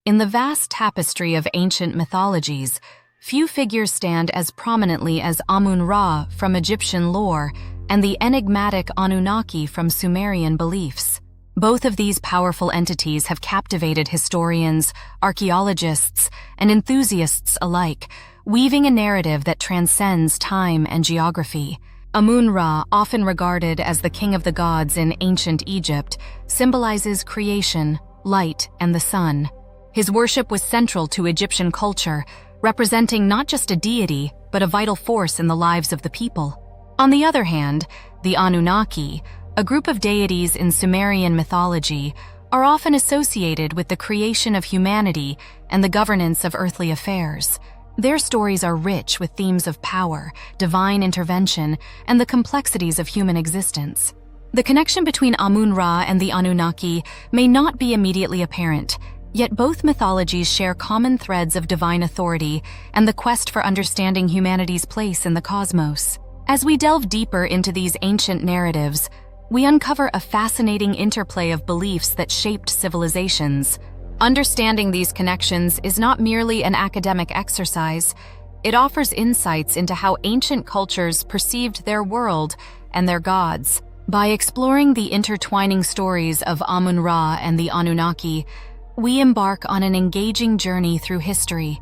In the vast tapestry of ancient mythologies, few figures stand as prominently as Amun Ra from Egyptian lore and the enigmatic Anunnaki from Sumerian beliefs. Both of these powerful entities have captivated historians, archaeologists, and enthusiasts alike, weaving a narrative that transcends time and geography. Amun Ra, often regarded as the king of the gods in ancient Egypt, symbolizes creation, light, and the sun. His worship was central to Egyptian culture, representing not just a deity, but a vital force in the lives of the people. On the other hand, the Anunnaki, a group of deities in Sumerian mythology, are often associated with the creation of humanity and the governance of earthly affairs. Their stories are rich with themes of power, divine intervention, and the complexities of human existence. The connection between Amun Ra and the Anunnaki may not be immediately apparent, yet both mythologies share common threads of divine authority and the quest for understanding humanity's place in the cosmos. As we delve deeper into these ancient narratives, we uncover a fascinating interplay of beliefs that shaped civilizations. Understanding these connections is not merely an academic exercise. It offers insights into how ancient cultures perceived their world and their gods. By exploring the intertwining stories of Amun Ra and the Anunnaki, we embark on an engaging journey through history,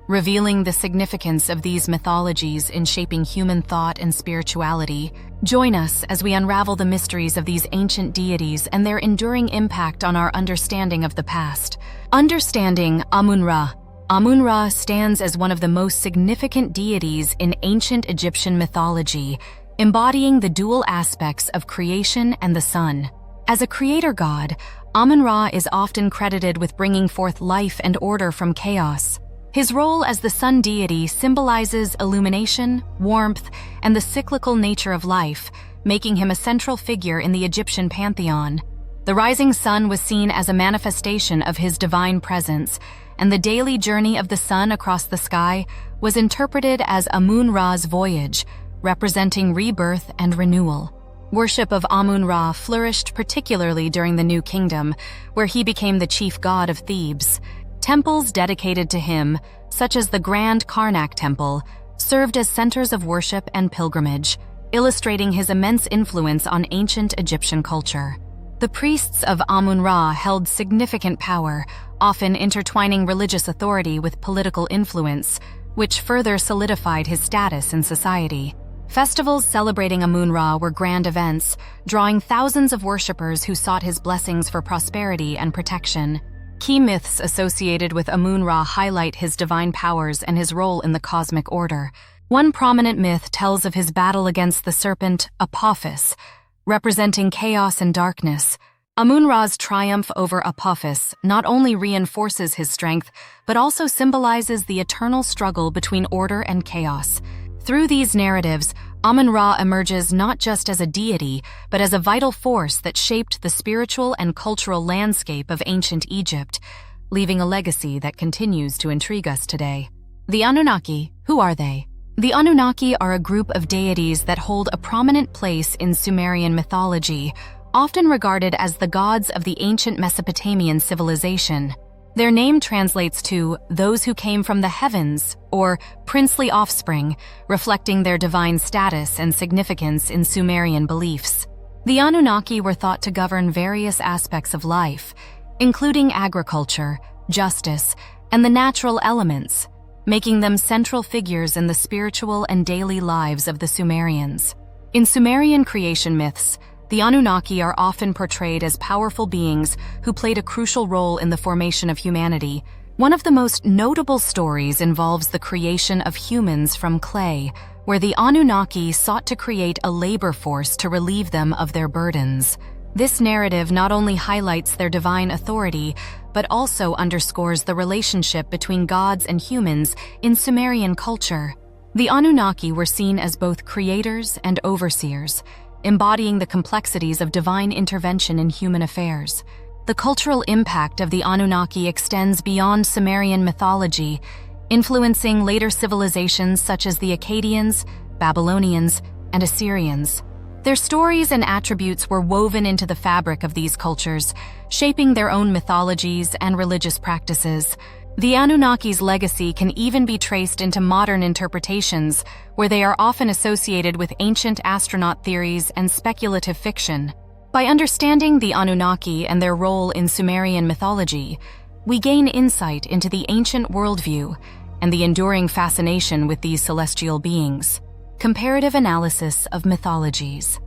revealing the significance of these mythologies in shaping human thought and spirituality. Join us as we unravel the mysteries of these ancient deities and their enduring impact on our understanding of the past. Understanding Amun Ra. Amun Ra stands as one of the most significant deities in ancient Egyptian mythology, embodying the dual aspects of creation and the sun. As a creator god, Amun Ra is often credited with bringing forth life and order from chaos. His role as the sun deity symbolizes illumination, warmth, and the cyclical nature of life, making him a central figure in the Egyptian pantheon. The rising sun was seen as a manifestation of his divine presence, and the daily journey of the sun across the sky was interpreted as Amun Ra's voyage, representing rebirth and renewal. Worship of Amun Ra flourished particularly during the New Kingdom, where he became the chief god of Thebes. Temples dedicated to him, such as the Grand Karnak Temple, served as centers of worship and pilgrimage, illustrating his immense influence on ancient Egyptian culture. The priests of Amun Ra held significant power, often intertwining religious authority with political influence, which further solidified his status in society. Festivals celebrating Amun Ra were grand events, drawing thousands of worshippers who sought his blessings for prosperity and protection. Key myths associated with Amun Ra highlight his divine powers and his role in the cosmic order. One prominent myth tells of his battle against the serpent Apophis, representing chaos and darkness. Amun Ra's triumph over Apophis not only reinforces his strength, but also symbolizes the eternal struggle between order and chaos. Through these narratives, Amun Ra emerges not just as a deity, but as a vital force that shaped the spiritual and cultural landscape of ancient Egypt, leaving a legacy that continues to intrigue us today. The Anunnaki, who are they? The Anunnaki are a group of deities that hold a prominent place in Sumerian mythology, often regarded as the gods of the ancient Mesopotamian civilization. Their name translates to those who came from the heavens, or princely offspring, reflecting their divine status and significance in Sumerian beliefs. The Anunnaki were thought to govern various aspects of life, including agriculture, justice, and the natural elements, making them central figures in the spiritual and daily lives of the Sumerians. In Sumerian creation myths, the Anunnaki are often portrayed as powerful beings who played a crucial role in the formation of humanity. One of the most notable stories involves the creation of humans from clay, where the Anunnaki sought to create a labor force to relieve them of their burdens. This narrative not only highlights their divine authority, but also underscores the relationship between gods and humans in Sumerian culture. The Anunnaki were seen as both creators and overseers, embodying the complexities of divine intervention in human affairs. The cultural impact of the Anunnaki extends beyond Sumerian mythology, influencing later civilizations such as the Akkadians, Babylonians, and Assyrians. Their stories and attributes were woven into the fabric of these cultures, shaping their own mythologies and religious practices. The Anunnaki's legacy can even be traced into modern interpretations, where they are often associated with ancient astronaut theories and speculative fiction. By understanding the Anunnaki and their role in Sumerian mythology, we gain insight into the ancient worldview and the enduring fascination with these celestial beings. Comparative analysis of mythologies.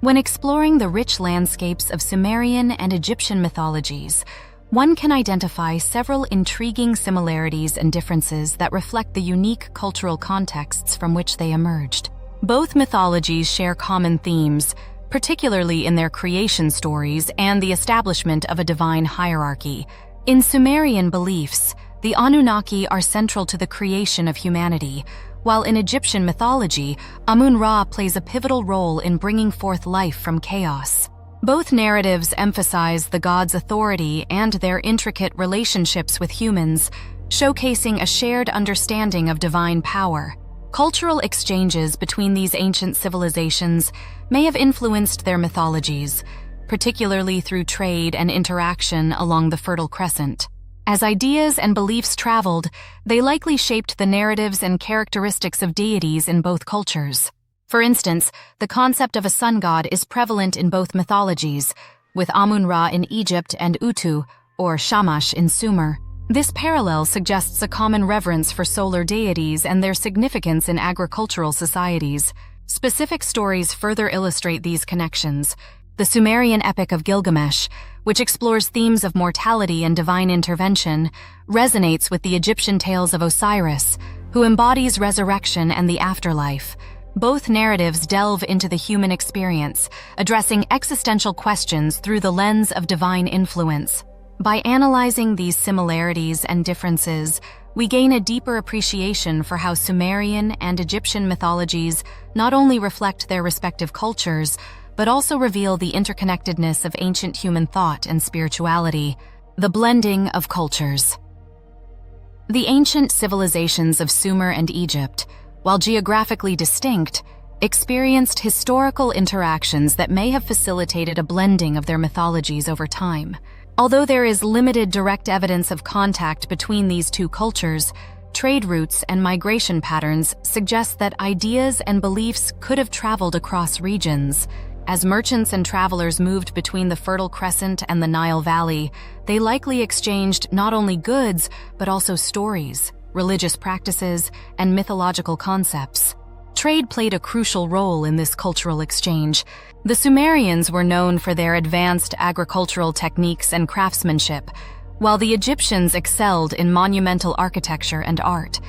When exploring the rich landscapes of Sumerian and Egyptian mythologies, one can identify several intriguing similarities and differences that reflect the unique cultural contexts from which they emerged. Both mythologies share common themes, particularly in their creation stories and the establishment of a divine hierarchy. In Sumerian beliefs, the Anunnaki are central to the creation of humanity, while in Egyptian mythology, Amun Ra plays a pivotal role in bringing forth life from chaos. Both narratives emphasize the gods' authority and their intricate relationships with humans, showcasing a shared understanding of divine power. Cultural exchanges between these ancient civilizations may have influenced their mythologies, particularly through trade and interaction along the Fertile Crescent. As ideas and beliefs traveled, they likely shaped the narratives and characteristics of deities in both cultures. For instance, the concept of a sun god is prevalent in both mythologies, with Amun Ra in Egypt and Utu, or Shamash, in Sumer. This parallel suggests a common reverence for solar deities and their significance in agricultural societies. Specific stories further illustrate these connections. The Sumerian epic of Gilgamesh, which explores themes of mortality and divine intervention, resonates with the Egyptian tales of Osiris, who embodies resurrection and the afterlife. Both narratives delve into the human experience, addressing existential questions through the lens of divine influence. By analyzing these similarities and differences, we gain a deeper appreciation for how Sumerian and Egyptian mythologies not only reflect their respective cultures, but also reveal the interconnectedness of ancient human thought and spirituality. The blending of cultures. The ancient civilizations of Sumer and Egypt, while geographically distinct, experienced historical interactions that may have facilitated a blending of their mythologies over time. Although there is limited direct evidence of contact between these two cultures, trade routes and migration patterns suggest that ideas and beliefs could have traveled across regions. As merchants and travelers moved between the Fertile Crescent and the Nile Valley, they likely exchanged not only goods, but also stories, religious practices, and mythological concepts. Trade played a crucial role in this cultural exchange. The Sumerians were known for their advanced agricultural techniques and craftsmanship, while the Egyptians excelled in monumental architecture and art.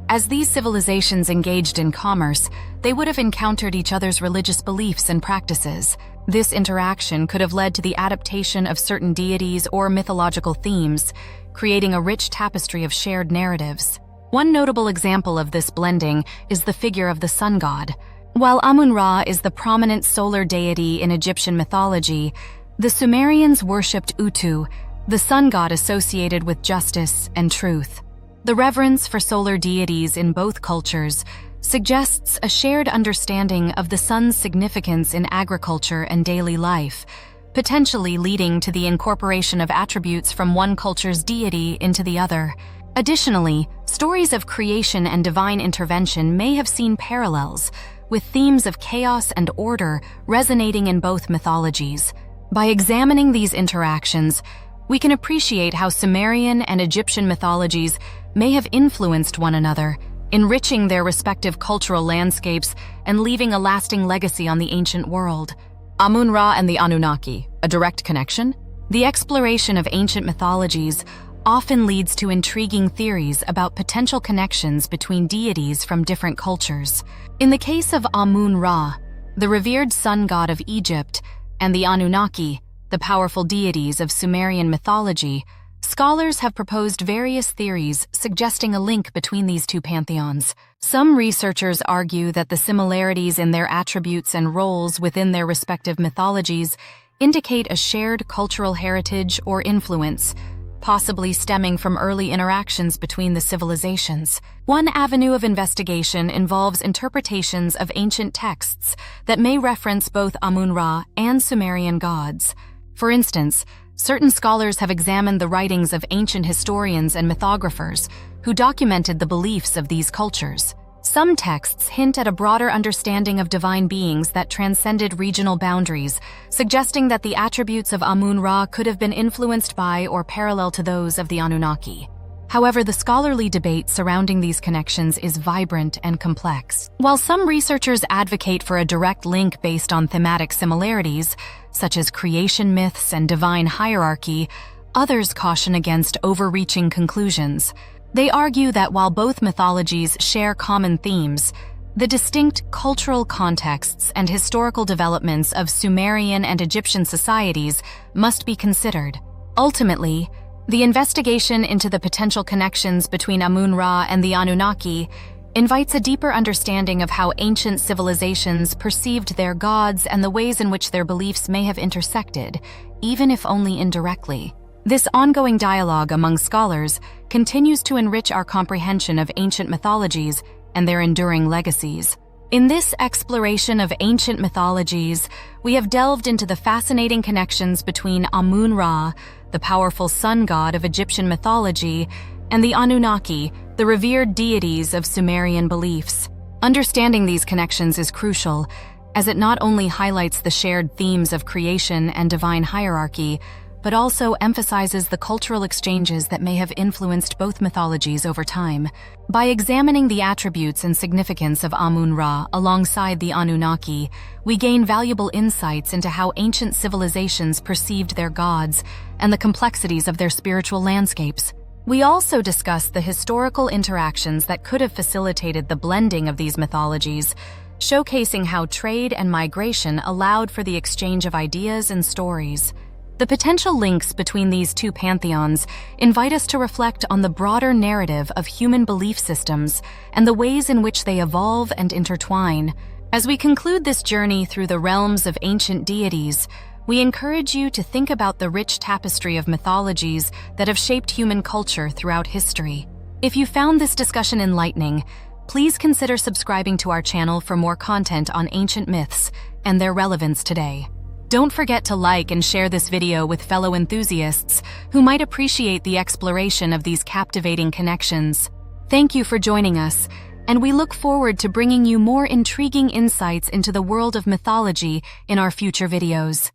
As these civilizations engaged in commerce, they would have encountered each other's religious beliefs and practices. This interaction could have led to the adaptation of certain deities or mythological themes, creating a rich tapestry of shared narratives. One notable example of this blending is the figure of the sun god. While Amun Ra is the prominent solar deity in Egyptian mythology, the Sumerians worshipped Utu, the sun god associated with justice and truth. The reverence for solar deities in both cultures suggests a shared understanding of the sun's significance in agriculture and daily life, potentially leading to the incorporation of attributes from one culture's deity into the other. Additionally, stories of creation and divine intervention may have seen parallels, with themes of chaos and order resonating in both mythologies. By examining these interactions, we can appreciate how Sumerian and Egyptian mythologies may have influenced one another, enriching their respective cultural landscapes and leaving a lasting legacy on the ancient world. Amun Ra and the Anunnaki, a direct connection? The exploration of ancient mythologies often leads to intriguing theories about potential connections between deities from different cultures. In the case of Amun Ra, the revered sun god of Egypt, and the Anunnaki, the powerful deities of Sumerian mythology, scholars have proposed various theories suggesting a link between these two pantheons. Some researchers argue that the similarities in their attributes and roles within their respective mythologies indicate a shared cultural heritage or influence, possibly stemming from early interactions between the civilizations. One avenue of investigation involves interpretations of ancient texts that may reference both Amun Ra and Sumerian gods. For instance, certain scholars have examined the writings of ancient historians and mythographers who documented the beliefs of these cultures. Some texts hint at a broader understanding of divine beings that transcended regional boundaries, suggesting that the attributes of Amun Ra could have been influenced by or parallel to those of the Anunnaki. However, the scholarly debate surrounding these connections is vibrant and complex. While some researchers advocate for a direct link based on thematic similarities, such as creation myths and divine hierarchy, others caution against overreaching conclusions. They argue that while both mythologies share common themes, the distinct cultural contexts and historical developments of Sumerian and Egyptian societies must be considered. Ultimately, the investigation into the potential connections between Amun Ra and the Anunnaki invites a deeper understanding of how ancient civilizations perceived their gods and the ways in which their beliefs may have intersected, even if only indirectly. This ongoing dialogue among scholars continues to enrich our comprehension of ancient mythologies and their enduring legacies. In this exploration of ancient mythologies, we have delved into the fascinating connections between Amun Ra, the powerful sun god of Egyptian mythology, and the Anunnaki, the revered deities of Sumerian beliefs. Understanding these connections is crucial, as it not only highlights the shared themes of creation and divine hierarchy, but also emphasizes the cultural exchanges that may have influenced both mythologies over time. By examining the attributes and significance of Amun Ra alongside the Anunnaki, we gain valuable insights into how ancient civilizations perceived their gods and the complexities of their spiritual landscapes. We also discuss the historical interactions that could have facilitated the blending of these mythologies, showcasing how trade and migration allowed for the exchange of ideas and stories. The potential links between these two pantheons invite us to reflect on the broader narrative of human belief systems and the ways in which they evolve and intertwine. As we conclude this journey through the realms of ancient deities, we encourage you to think about the rich tapestry of mythologies that have shaped human culture throughout history. If you found this discussion enlightening, please consider subscribing to our channel for more content on ancient myths and their relevance today. Don't forget to like and share this video with fellow enthusiasts who might appreciate the exploration of these captivating connections. Thank you for joining us, and we look forward to bringing you more intriguing insights into the world of mythology in our future videos.